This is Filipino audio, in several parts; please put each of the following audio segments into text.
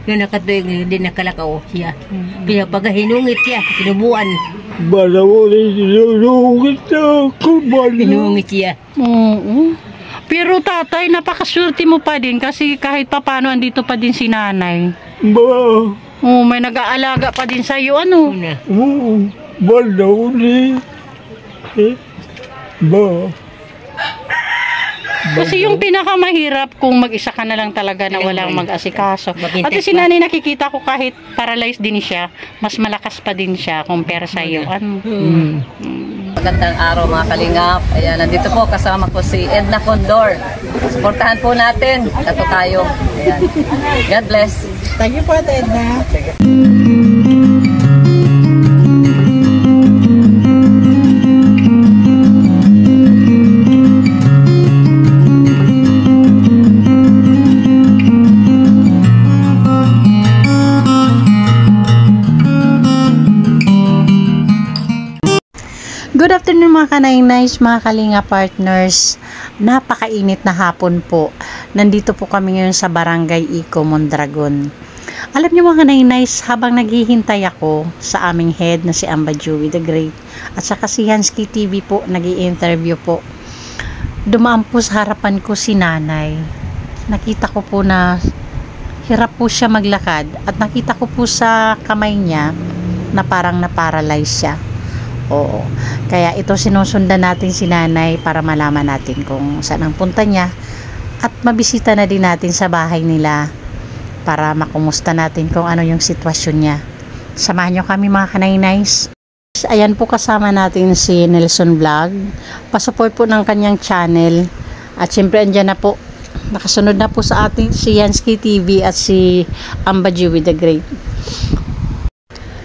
Nga nakatuig din nakalakaw siya. Kaya pag hinungit siya, sinubuan. Balaw rin sinunungit ako. Hinungit siya. Oo. Pero tatay, napakaswerte mo pa din kasi kahit papano andito pa din si nanay. Ba? Oh, may nag-aalaga pa din sa'yo, ano? Oo. Balaw rin. Ba? Kasi yung pinakamahirap kung mag-isa ka na lang talaga na walang mag-asikaso. At si nanay nakikita ko kahit paralyzed din siya, mas malakas pa din siya compare sa iyo. Ano? Magandang araw mga kalingap. Ayan, nandito po kasama ko si Edna Condor. Suportahan po natin. Ito tayo. Ayan. God bless. Thank you po, Edna. Good afternoon mga kanainays, mga kalinga partners. Napakainit na hapon po. Nandito po kami ngayon sa Barangay Ico, Mondragon. Alam niyo mga kanainays, habang naghihintay ako sa aming head na si Amba Joey the Great at saka si Hansky TV po, nag-i-interview po, dumaan po sa harapan ko si nanay. Nakita ko po na hirap po siya maglakad at nakita ko po sa kamay niya na parang na-paralyze siya. Oo. Kaya ito sinusundan natin si nanay para malaman natin kung saan ang punta niya at mabisita na din natin sa bahay nila para makumusta natin kung ano yung sitwasyon niya. Samahan nyo kami mga kanainays. Ayan po kasama natin si Nelson Vlog. Pasupport po ng kanyang channel at syempre andyan na po, nakasunod na po sa atin si Hansky TV at si Amba Joey the Great.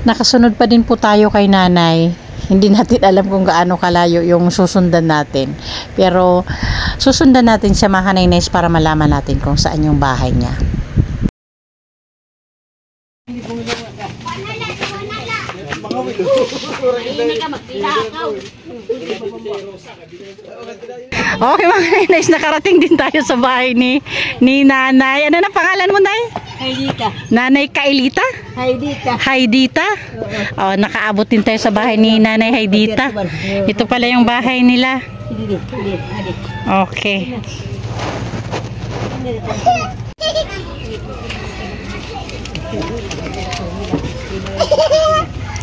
Nakasunod pa din po tayo kay nanay. Hindi natin alam kung gaano kalayo yung susundan natin. Pero susundan natin siya mga kanainays para malaman natin kung saan yung bahay niya. Okay mga kanainays, nakarating din tayo sa bahay ni nanay. Ano na pangalan mo, nay? Haidita. Nanay Kailita? Haidita. Haidita? Oh, nakaabot din tayo sa bahay ni Nanay Haidita. Ito pala yung bahay nila. Okay.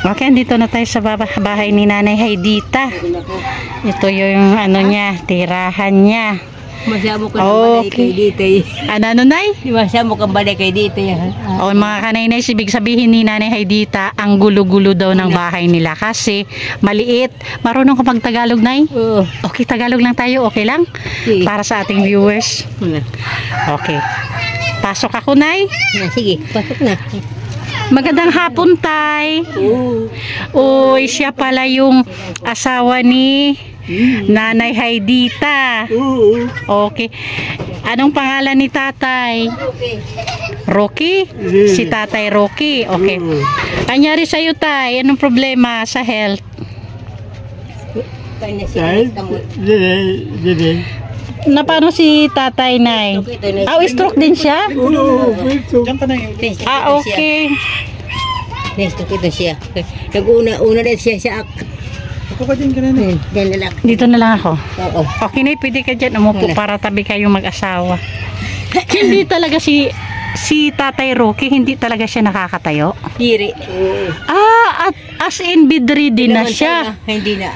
Okay, dito na tayo sa bahay ni Nanay Haidita. Ito yung ano niya, tirahan niya. Masyamo ka ng balay kay dito. Ano, nay? Masyamo ka balay kay dito. O mga kanainay, ibig sabihin ni Nanay Haidita, ang gulo-gulo daw ng bahay nila kasi maliit. Marunong ka mag-Tagalog, nay? Oo. Okay, Tagalog lang tayo. Okay lang? Sige. Para sa ating viewers. Okay. Pasok ako, nay? Sige, pasok na. Magandang hapon, tay. Uy, siya pala yung asawa ni Nanay Haidita. Okay. Anong pangalan ni tatay? Rocky? Si tatay Rocky. Okay. Anyari sa'yo, tay? Anong problema sa health? Na paano si tatay, nay? Stroke din siya? Okay. Nesto kita siya. Nag-una din siya sa ak. Ako ka dyan ka na. Dito na lang ako. Oo. Okay na, pwede ka dyan umupo para tabi kayong mag-asawa. Hindi talaga si tatay Rocky, hindi talaga siya nakakatayo? Diri. At as in bedridden na siya. Hindi na.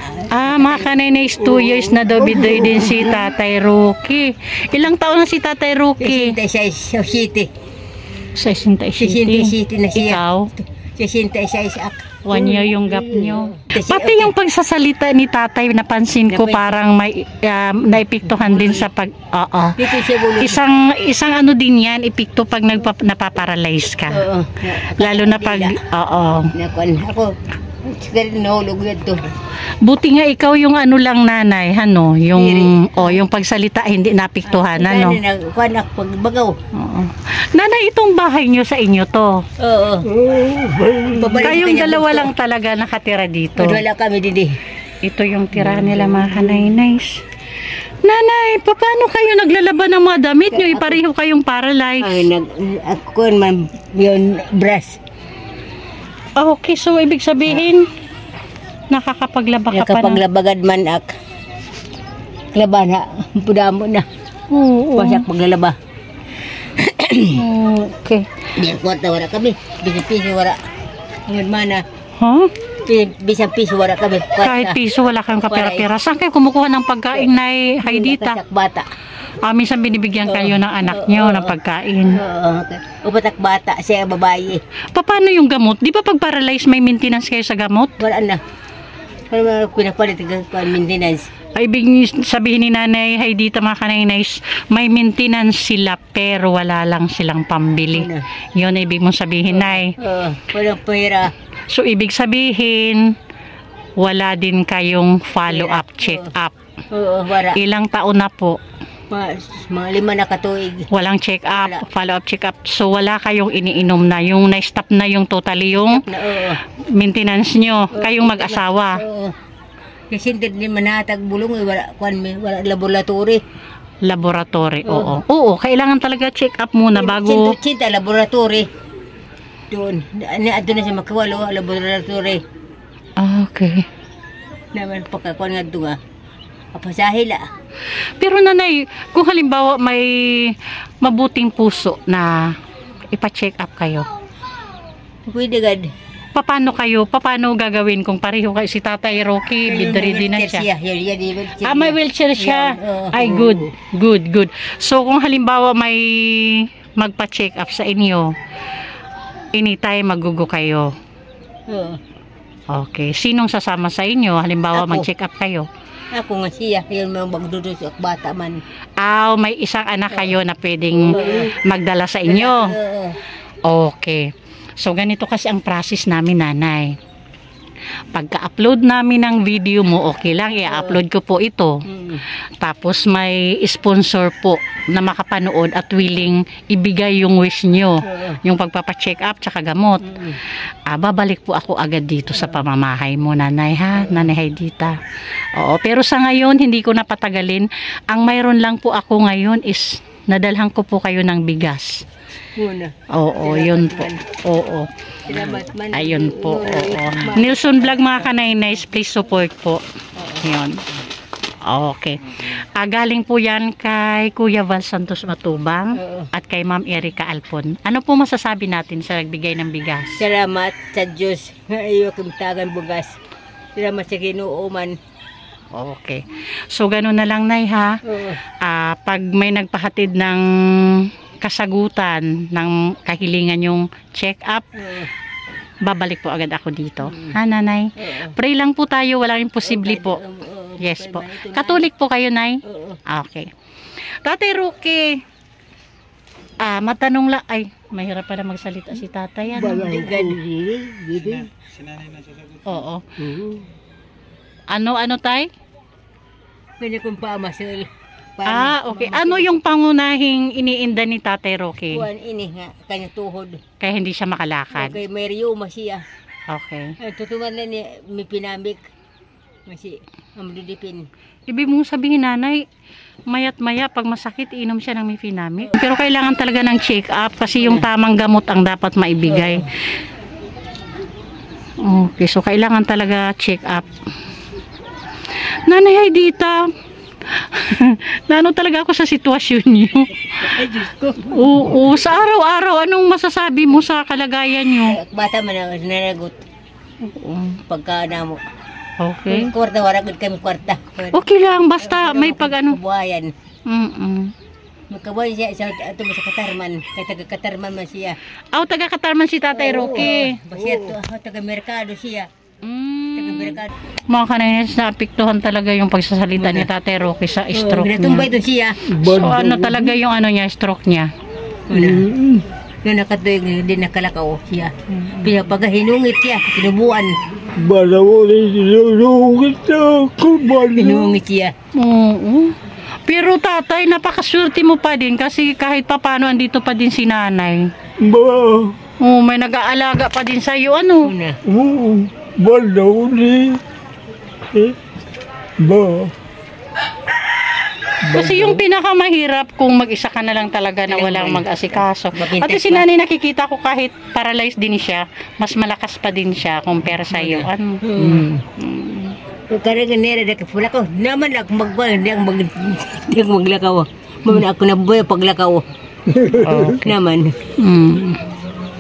Mga kanainays, 2 years na daw bedridden si tatay Rocky. Ilang taon na si tatay Rocky? 66 66 na siya. Ikaw? 66 ak. 1 year yung gap nyo. Pati yung pagsasalita ni tatay, napansin ko parang may naipiktuhan din sa pag... Oo. Isang ano din yan, ipikto pag napaparalyze ka. Oo. Lalo na pag... Oo. Ako, nahulog yan to. Buti nga ikaw yung ano lang, nanay, ano, yung pagsalita hindi napiktuhan, ano. Pagbagaw. Oo. Nanay, itong bahay nyo sa inyo to. Oo. Kayong dalawa lang talaga nakatira dito. Wala kami didi. Ito yung tira nila mga kanainays. Nanay, paano kayo naglalaban ng mga damit nyo? Ipareho kayong paralyzed. Ay, ako man, Yun, brass. Okay, so ibig sabihin, nakakapaglaba ka pa na. Nakapaglabagad man ak. Laba na. Puda mo na. Oo. Pasak paglalaba. Okay. Di kwarta wala kami. Bisang piso wala. Ngayon mana. Huh? Bisang piso wala kami. Kahit piso, wala kang kapera-pera. Saan kayo kumukuha ng pagkain na Haydita? Patak bata. Minsan binibigyan kayo ng anak nyo ng pagkain. O patak bata. Siya babae. Paano yung gamot? Di ba pag paralyzed may maintenance kayo sa gamot? Wala na. Wala pinapalit ang maintenance. Ay, ibig sabihin ni Nanay Haydita mga kanainays, may maintenance sila pero wala lang silang pambili. Yun ang ibig mong sabihin, Nay. Walang pera. So, ibig sabihin, wala din kayong follow-up, check-up. Oo, wala. Ilang taon na po? Mga 5 na katuig. Walang check-up, follow-up, check-up. So, wala kayong iniinom na. Yung na-stop na yung totally yung maintenance nyo. Kayong mag-asawa. Oo. Kasi hindi manatag bulong, wala laboratory. Laboratory, oo. Oo, kailangan talaga check-up muna bago... Cinta laboratory. Doon na siya makawalo, laboratory. Okay. Naman pagkakuan nga doon apasahila. Pero Nanay, kung halimbawa may mabuting puso na ipa-check up kayo, pwede gad. paano gagawin kung pareho kayo si Tatay Rocky, bedridden na siya? May wheelchair siya. Ay, good. So, kung halimbawa may magpa-check up sa inyo, anytime magugo kayo. Okay. Sinong sasama sa inyo? Halimbawa, mag-check up kayo. Ako nga siya. Yun mga magdudus at bata man. May isang anak kayo na pwedeng magdala sa inyo. Okay. So, ganito kasi ang process namin, Nanay. Pagka-upload namin ng video mo, okay lang, i-upload ko po ito. Tapos may sponsor po na makapanood at willing ibigay yung wish nyo, yung pagpapacheck up tsaka gamot. Babalik po ako agad dito sa pamamahay mo, Nanay, ha? Nanay Haydita. Oo, pero sa ngayon, hindi ko napatagalin. Ang mayroon lang po ako ngayon is nadalhan ko po kayo ng bigas. Oo, yun po. Oo. Ayun po. Oo. Nilson Vlog mga kanainays, please support po. Yun. Okay. Galing po yan kay Kuya Val Santos Matubang at kay Ma'am Erica Alpon. Ano po masasabi natin sa nagbigay ng bigas? Salamat sa Diyos. Ayaw kimtagan bugas. Salamat sa Ginoo man. Okay. So, ganun na lang, Nay, ha? Pag may nagpahatid ng kasagutan ng kahilingan yung check-up, babalik po agad ako dito. Ha, Nanay? Pray lang po tayo, walang imposible po. Yes po. Katolik po kayo, Nay? Okay. Tatay Rocky, matanong lang, ay, mahirap pala magsalita si tatay. Oo. Ano, tay? Kanya kong pamasil. Okay. Ano yung pangunahing iniinda ni Tatay Rocky? Kuan ini nga, kanya tuhod. Kaya hindi siya makalakad? Okay, may riyuma siya. Okay. Tutungan na ni may pinamik. Masi, amdudipin. Ibig mong sabihin, Nanay, mayat maya pag masakit, inom siya ng Mifenamic. Pero kailangan talaga ng check-up kasi yung tamang gamot ang dapat maibigay. Okay, so kailangan talaga check-up. Nanay Haydita, nano talaga ako sa sitwasyon niyo. Oo, sa araw-araw, anong masasabi mo sa kalagayan niyo? Bata man ang nanagot. Pagka na mo. Okay. Kwarta, waragod kami kwarta. Okay lang, basta may pag ano. Kabuhayan. Magkabuhayan siya sa Katarman. Kaya taga-Katarman man siya. Taga-Katarman si Tatay Rocky. Basta taga-merkado siya. Taga-merkado. Mga kanainits, naapektuhan talaga yung pagsasalita ni Tatay Rocky sa stroke niya. Natumbay ito siya. So ano talaga yung ano niya, stroke niya? Yung nakatuig, hindi nakalakaw siya. Pinapagahinungit siya, sinubuan. Balawin sinunungit ako. Hinungit siya. Oo. Pero tatay, napakaswerte mo pa din kasi kahit papano andito pa din si nanay. May nag-aalaga pa din sa'yo, ano? Balawin. Kasi yung pinakamahirap kung mag-isa ka na lang talaga na walang mag-asikaso. At si nanay nakikita ko kahit paralyzed din siya, mas malakas pa din siya compare sa iyo. Ano? Karena nera dah kepula ko. Naman ako magbuhay, hindi ako maglakaw. Maman ako nabuhay paglakaw. Naman.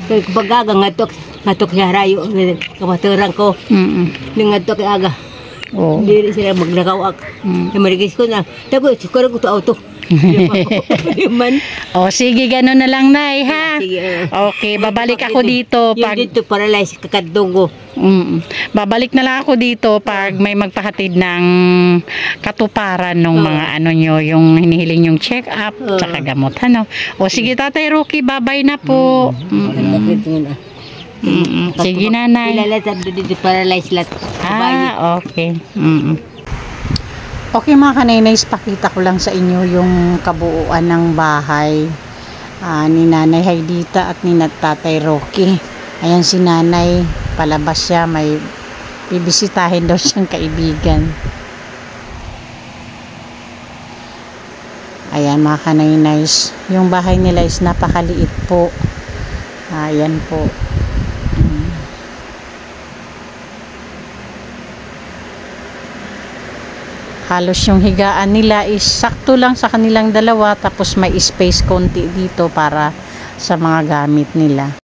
Kaya kapag aga ngatok sa harayo, kapaturan ko. Ngatok aga. Hindi sila maglakaw ako. Marigis ko na. Tapos, siguro ko ito auto. Sige, gano'n na lang, Nay, ha? Sige. Okay, babalik ako dito pag... Yung dito paralyze kakadungo. Babalik na lang ako dito pag may magpahatid ng katuparan ng mga ano nyo, yung hinihiling yung check-up, tsaka gamot, ano? Sige, Tatay Rocky, babay na po. Sige, Nanay. Kilala sa dito paralyze lahat. Okay. Okay mga kanaynays, pakita ko lang sa inyo yung kabuuan ng bahay ni Nanay Haydita at ni Tatay Rocky. Ayan si Nanay, palabas siya, may bibisitahin daw siyang kaibigan. Ayan mga kanaynays, yung bahay nila is napakaliit po. Ayan po. Halos yung higaan nila is sakto lang sa kanilang dalawa, tapos may space konti dito para sa mga gamit nila.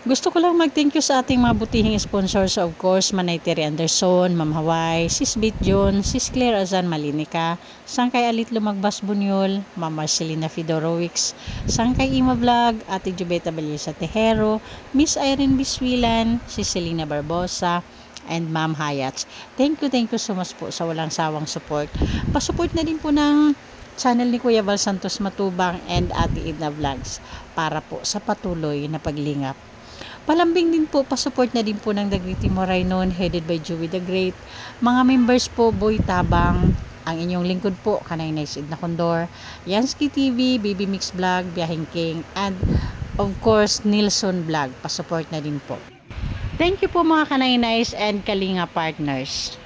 Gusto ko lang mag-thank you sa ating mga butihing sponsors, of course, Manay Terry Anderson, Ma'am Hawaii, Sis Bit John, Sis Claire Azan Malinica, Sangkay Alit Lumagbas Bunyol, Ma'am Marcelina Fedorowics, Sangkay Ima Vlog, Ate Jubeta Balyesa Tejero, Miss Irene Biswilan, Sis Selena Barbosa, and Ma'am Hayats. Thank you so much po sa walang sawang support. Pasupport na din po ng channel ni Kuya Val Santos Matubang and Ate Edna Vlogs para po sa patuloy na paglingap. Palambing din po, pasupport na din po ng The Great Timoray noon, headed by Joey the Great. Mga members po, Boy Tabang, ang inyong lingkod po, Kanaynays Edna Condor, Yansky TV, Baby Mix Vlog, Biyahing King, and of course, Nilson Vlog. Pasupport na din po. Thank you po mga Kanaynays and Kalinga partners.